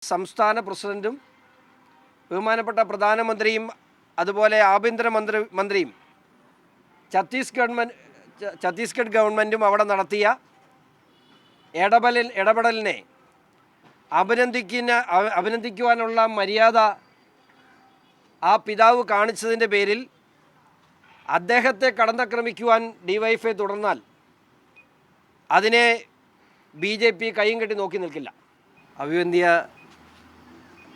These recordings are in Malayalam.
സംസ്ഥാന പ്രസിഡൻറ്റും ബഹുമാനപ്പെട്ട പ്രധാനമന്ത്രിയും അതുപോലെ മന്ത്രിയും ഛത്തീസ്ഗഡ് ഗവൺമെൻറ്റും അവിടെ നടത്തിയ ഇടപെടലിനെ അഭിനന്ദിക്കുവാനുള്ള മര്യാദ ആ പിതാവ് കാണിച്ചതിൻ്റെ പേരിൽ അദ്ദേഹത്തെ കടന്നാക്രമിക്കുവാൻ ഡിവൈഎഫ്ഐ തുടർന്നാൽ അതിനെ BJP കൈയും കെട്ടി നോക്കി നിൽക്കില്ല. അഭിവന്ധ്യ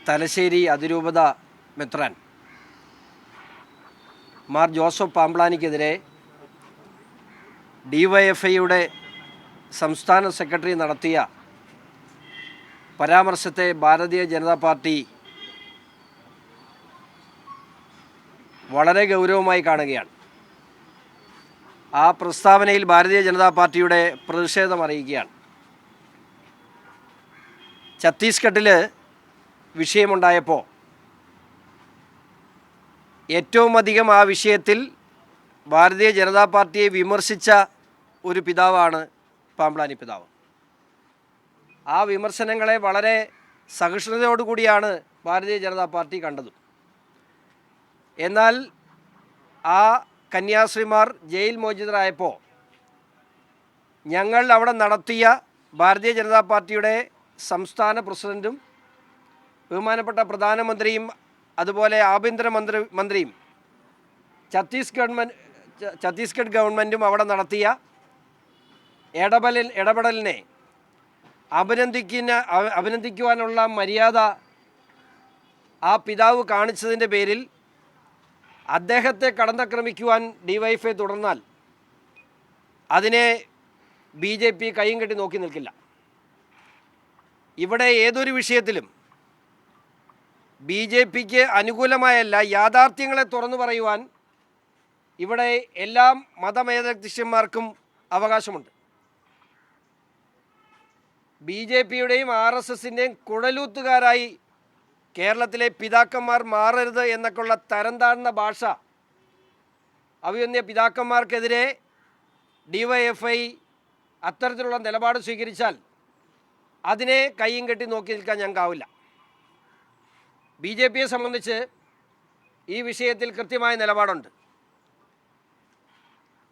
തലശ്ശേരി അതിരൂപത മെത്രാൻ മാർ ജോസഫ് പാംബ്ലാനിക്കെതിരെ ഡിവൈഎഫ്ഐയുടെ സംസ്ഥാന സെക്രട്ടറി നടത്തിയ പരാമർശത്തെ ഭാരതീയ ജനതാ പാർട്ടി വളരെ ഗൗരവമായി കാണുകയാണ്. ആ പ്രസ്താവനയിൽ ഭാരതീയ ജനതാ പാർട്ടിയുടെ പ്രതിഷേധം അറിയിക്കുകയാണ്. ഛത്തീസ്ഗഡിൽ വിഷയമുണ്ടായപ്പോൾ ഏറ്റവും അധികം ആ വിഷയത്തിൽ ഭാരതീയ ജനതാ പാർട്ടിയെ വിമർശിച്ച ഒരു പിതാവാണ് പാംബ്ലാനി പിതാവ്. ആ വിമർശനങ്ങളെ വളരെ സഹിഷ്ണുതയോടുകൂടിയാണ് ഭാരതീയ ജനതാ പാർട്ടി കണ്ടത്. എന്നാൽ ആ കന്യാസ്ത്രീമാർ ജയിൽ മോചിതരായപ്പോൾ ഞങ്ങൾ അവിടെ നടത്തിയ ഭാരതീയ ജനതാ പാർട്ടിയുടെ സംസ്ഥാന പ്രസിഡൻറ്റും ബഹുമാനപ്പെട്ട പ്രധാനമന്ത്രിയും അതുപോലെ മന്ത്രിയും ഛത്തീസ്ഗഡ് ഗവൺമെൻറ്റും അവിടെ നടത്തിയ ഇടപെടലിനെ അഭിനന്ദിക്കുവാനുള്ള മര്യാദ ആ പിതാവ് കാണിച്ചതിൻ്റെ പേരിൽ അദ്ദേഹത്തെ കടന്നാക്രമിക്കുവാൻ ഡിവൈഎഫ്ഐ തുടർന്നാൽ അതിനെ BJP കൈയും കെട്ടി നോക്കി നിൽക്കില്ല. ഇവിടെ ഏതൊരു വിഷയത്തിലും BJPക്ക് അനുകൂലമായല്ല, യാഥാർത്ഥ്യങ്ങളെ തുറന്നു പറയുവാൻ ഇവിടെ എല്ലാ മതമേലധ്യക്ഷന്മാർക്കും അവകാശമുണ്ട്. BJPയുടെയും RSSൻ്റെയും കുഴലൂത്തുകാരായി കേരളത്തിലെ പിതാക്കന്മാർ മാറരുത് എന്നൊക്കെയുള്ള തരം താഴ്ന്ന ഭാഷ അഭിവന്ധ്യ പിതാക്കന്മാർക്കെതിരെ ഡിവൈഎഫ്ഐ അത്തരത്തിലുള്ള നിലപാട് സ്വീകരിച്ചാൽ അതിനെ കയ്യും കെട്ടി നോക്കി നിൽക്കാൻ ഞങ്ങൾക്കാവില്ല. BJPയെ സംബന്ധിച്ച് ഈ വിഷയത്തിൽ കൃത്യമായ നിലപാടുണ്ട്.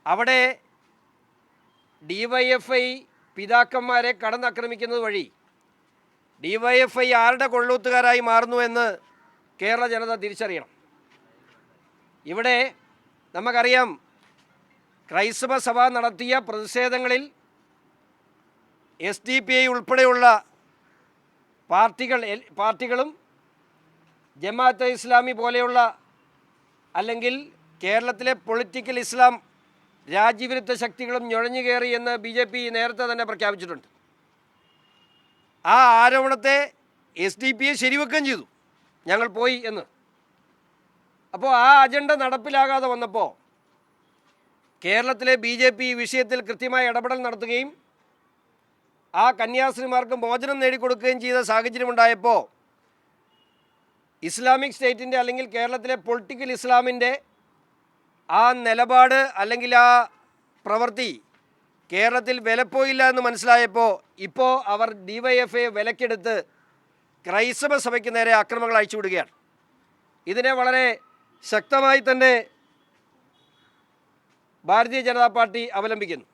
അവിടെ ഡിവൈഎഫ്ഐ പിതാക്കന്മാരെ കടന്നാക്രമിക്കുന്നത് വഴി ഡിവൈഎഫ്ഐ ആരുടെ കൊള്ളൂത്തുകാരായി മാറുന്നു എന്ന് കേരള ജനത തിരിച്ചറിയണം. ഇവിടെ നമുക്കറിയാം, ക്രൈസ്തവ സഭ നടത്തിയ പ്രതിഷേധങ്ങളിൽ SDPI ഉൾപ്പെടെയുള്ള പാർട്ടികളും ജമാഅത്തെ ഇസ്ലാമി പോലെയുള്ള അല്ലെങ്കിൽ കേരളത്തിലെ പൊളിറ്റിക്കൽ ഇസ്ലാം രാജ്യവിരുദ്ധ ശക്തികളും നുഴഞ്ഞു കയറി എന്ന് BJP നേരത്തെ തന്നെ പ്രഖ്യാപിച്ചിട്ടുണ്ട്. ആ ആരോപണത്തെ SDPI ശരിവെക്കുകയും ചെയ്തു, ഞങ്ങൾ പോയി എന്ന്. അപ്പോൾ ആ അജണ്ട നടപ്പിലാകാതെ വന്നപ്പോൾ കേരളത്തിലെ BJP ഈ വിഷയത്തിൽ കൃത്യമായ ഇടപെടൽ നടത്തുകയും ആ കന്യാസ്ത്രീമാർക്ക് മോചനം നേടിക്കൊടുക്കുകയും ചെയ്ത സാഹചര്യമുണ്ടായപ്പോൾ ഇസ്ലാമിക് സ്റ്റേറ്റിൻ്റെ അല്ലെങ്കിൽ കേരളത്തിലെ പൊളിറ്റിക്കൽ ഇസ്ലാമിൻ്റെ ആ നിലപാട് അല്ലെങ്കിൽ ആ പ്രവൃത്തി കേരളത്തിൽ വിലപ്പോയില്ല എന്ന് മനസ്സിലായപ്പോൾ ഇപ്പോൾ അവർ ഡിവൈഎഫ്ഐ വിലക്കെടുത്ത് ക്രൈസ്തവ സഭയ്ക്ക് നേരെ ആക്രമണങ്ങൾ അയച്ചുവിടുകയാണ്. ഇതിനെ വളരെ ശക്തമായി തന്നെ ഭാരതീയ ജനതാ പാർട്ടി അവലംബിക്കുന്നു.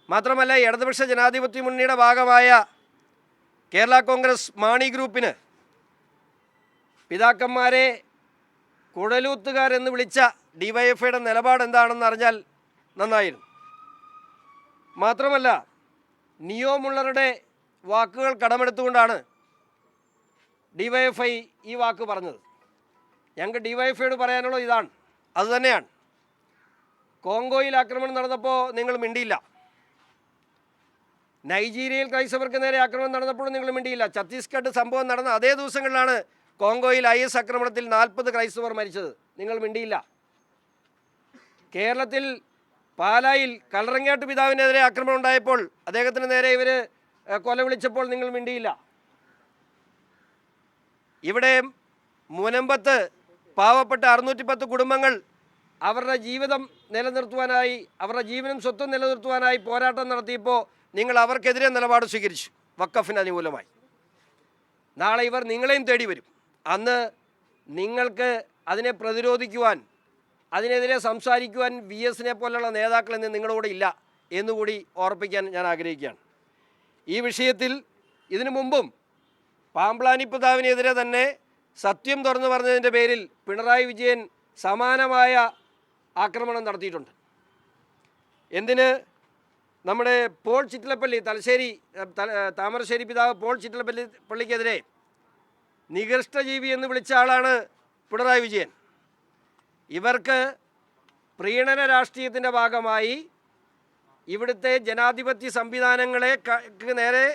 മാത്രമല്ല, ഇടതുപക്ഷ ജനാധിപത്യ മുന്നണിയുടെ ഭാഗമായ കേരള കോൺഗ്രസ് മാണി ഗ്രൂപ്പിന് പിതാക്കന്മാരെ കുഴലൂത്തുകാരെന്ന് വിളിച്ച ഡിവൈഎഫ്ഐയുടെ നിലപാട് എന്താണെന്ന് അറിഞ്ഞാൽ നന്നായിരുന്നു. മാത്രമല്ല, നിയോ മുള്ളറുടെ വാക്കുകൾ കടമെടുത്തുകൊണ്ടാണ് ഡിവൈഎഫ്ഐ ഈ വാക്ക് പറഞ്ഞത്. ഞങ്ങൾക്ക് ഡിവൈഎഫ്ഐയോട് പറയാനുള്ളത് ഇതാണ്, അതുതന്നെയാണ്. കോങ്കോയിൽ ആക്രമണം നടന്നപ്പോൾ നിങ്ങൾ മിണ്ടിയില്ല. നൈജീരിയയിൽ ക്രൈസ്തവർക്ക് നേരെ ആക്രമണം നടന്നപ്പോഴും നിങ്ങൾ മിണ്ടിയില്ല. ഛത്തീസ്ഗഡ് സംഭവം നടന്ന അതേ ദിവസങ്ങളിലാണ് കോങ്കോയിൽ IS ആക്രമണത്തിൽ 40 ക്രൈസ്തവർ മരിച്ചത്. നിങ്ങൾ മിണ്ടിയില്ല. കേരളത്തിൽ പാലായിൽ കല്ലറങ്ങാട്ട് പിതാവിനെതിരെ ആക്രമണം ഉണ്ടായപ്പോൾ അദ്ദേഹത്തിന് നേരെ ഇവർ കൊല വിളിച്ചപ്പോൾ നിങ്ങൾ മിണ്ടിയില്ല. ഇവിടെ മുനമ്പത്ത് പാവപ്പെട്ട 610 കുടുംബങ്ങൾ അവരുടെ ജീവിതം നിലനിർത്തുവാനായി, അവരുടെ ജീവനും സ്വത്തും നിലനിർത്തുവാനായി പോരാട്ടം നടത്തിയപ്പോൾ നിങ്ങൾ അവർക്കെതിരെ നിലപാട് സ്വീകരിച്ചു, വഖഫിന് അനുകൂലമായി. നാളെ ഇവർ നിങ്ങളെയും തേടി വരും. അന്ന് നിങ്ങൾക്ക് അതിനെ പ്രതിരോധിക്കുവാൻ, അതിനെതിരെ സംസാരിക്കുവാൻ VS-നെ പോലുള്ള നേതാക്കൾ ഇന്ന് നിങ്ങളോട് ഇല്ല എന്നുകൂടി ഓർപ്പിക്കാൻ ഞാൻ ആഗ്രഹിക്കുകയാണ്. ഈ വിഷയത്തിൽ ഇതിനു മുമ്പും പാമ്പ്ളാനി പിതാവിനെതിരെ തന്നെ സത്യം തുറന്നു പറഞ്ഞതിൻ്റെ പേരിൽ പിണറായി വിജയൻ സമാനമായ ആക്രമണം നടത്തിയിട്ടുണ്ട്. എന്തിന്? നമ്മുടെ പോൾ ചിറ്റലപ്പള്ളി, താമരശ്ശേരി പിതാവ് പോൾ ചിറ്റലപ്പള്ളിക്കെതിരെ നികൃഷ്ടജീവി എന്ന് വിളിച്ച ആളാണ് പിണറായി വിജയൻ. ഇവർക്ക് പ്രീണന രാഷ്ട്രീയത്തിൻ്റെ ഭാഗമായി ഇവിടുത്തെ ജനാധിപത്യ സംവിധാനങ്ങളെ നേരെ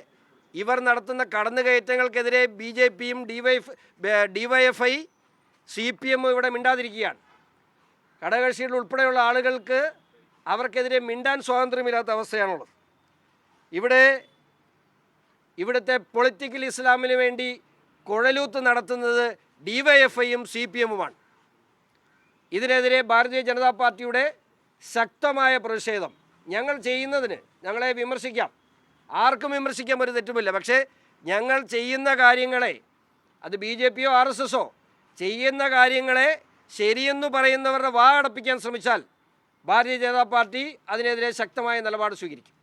ഇവർ നടത്തുന്ന കടന്നുകയറ്റങ്ങൾക്കെതിരെ BJPയും DYFI CPM ഇവിടെ മിണ്ടാതിരിക്കുകയാണ്. ഘടകകക്ഷികൾ ഉൾപ്പെടെയുള്ള ആളുകൾക്ക് അവർക്കെതിരെ മിണ്ടാൻ സ്വാതന്ത്ര്യമില്ലാത്ത അവസ്ഥയാണുള്ളത്. ഇവിടുത്തെ പൊളിറ്റിക്കൽ ഇസ്ലാമിന് വേണ്ടി കുഴലൂത്ത് നടത്തുന്നത് DYFIയും CPM-ഉമാണ്. ഇതിനെതിരെ ഭാരതീയ ജനതാ പാർട്ടിയുടെ ശക്തമായ പ്രതിഷേധം. ഞങ്ങൾ ചെയ്യുന്നതിന് ഞങ്ങളെ വിമർശിക്കാം, ആർക്കും വിമർശിക്കാൻ ഒരു തെറ്റുമില്ല. പക്ഷേ ഞങ്ങൾ ചെയ്യുന്ന കാര്യങ്ങളെ, അത് BJPയോ RSSോ ചെയ്യുന്ന കാര്യങ്ങളെ ശരിയെന്നു പറയുന്നവരുടെ വാ അടപ്പിക്കാൻ ശ്രമിച്ചാൽ ഭാരതീയ ജനതാ പാർട്ടി അതിനെതിരെ ശക്തമായ നിലപാട് സ്വീകരിക്കും.